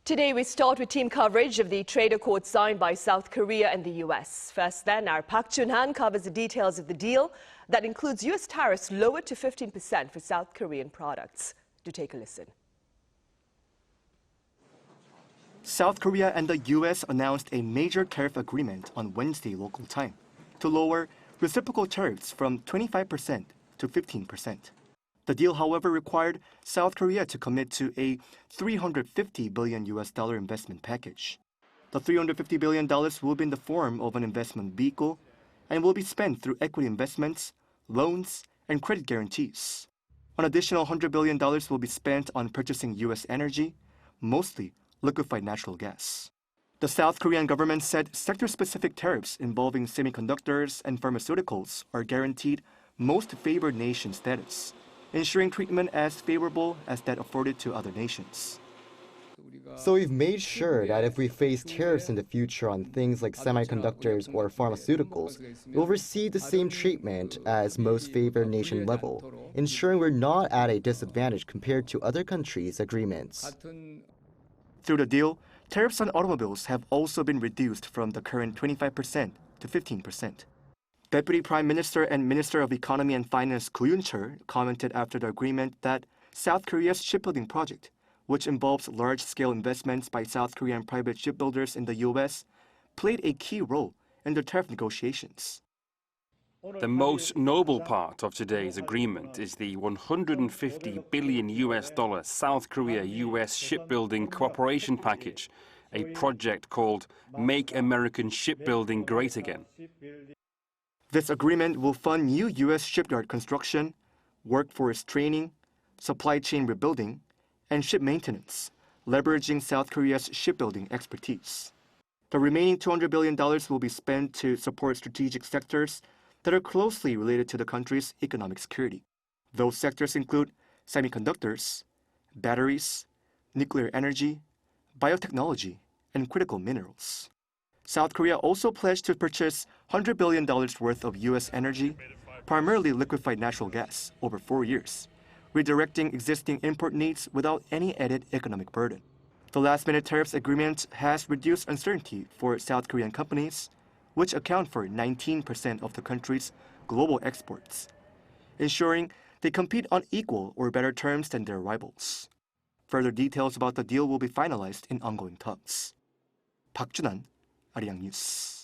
Today we start with team coverage of the trade accord signed by South Korea and the U.S. First then, our Park Jun-han covers the details of the deal that includes U.S. tariffs lowered to 15% for South Korean products. Do take a listen. South Korea and the U.S. announced a major tariff agreement on Wednesday local time to lower reciprocal tariffs from 25% to 15%. The deal, however, required South Korea to commit to a $350 billion investment package. The $350 billion will be in the form of an investment vehicle and will be spent through equity investments, loans, and credit guarantees. An additional $100 billion will be spent on purchasing U.S. energy, mostly liquefied natural gas. The South Korean government said sector-specific tariffs involving semiconductors and pharmaceuticals are guaranteed most favored nation status, ensuring treatment as favorable as that afforded to other nations. So we've made sure that if we face tariffs in the future on things like semiconductors or pharmaceuticals, we'll receive the same treatment as most favored nation level, ensuring we're not at a disadvantage compared to other countries' agreements. Through the deal, tariffs on automobiles have also been reduced from the current 25% to 15%. Deputy Prime Minister and Minister of Economy and Finance Koo Yoon-chul commented after the agreement that South Korea's shipbuilding project, which involves large-scale investments by South Korean private shipbuilders in the U.S., played a key role in the tariff negotiations. The most noble part of today's agreement is the $150 billion South Korea-U.S. shipbuilding cooperation package, a project called Make American Shipbuilding Great Again. This agreement will fund new U.S. shipyard construction, workforce training, supply chain rebuilding, and ship maintenance, leveraging South Korea's shipbuilding expertise. The remaining $200 billion will be spent to support strategic sectors that are closely related to the country's economic security. Those sectors include semiconductors, batteries, nuclear energy, biotechnology, and critical minerals. South Korea also pledged to purchase $100 billion worth of U.S. energy, primarily liquefied natural gas, over 4 years, redirecting existing import needs without any added economic burden. The last-minute tariffs agreement has reduced uncertainty for South Korean companies, which account for 19% of the country's global exports, ensuring they compete on equal or better terms than their rivals. Further details about the deal will be finalized in ongoing talks. Park Jun-han, 아리랑뉴스.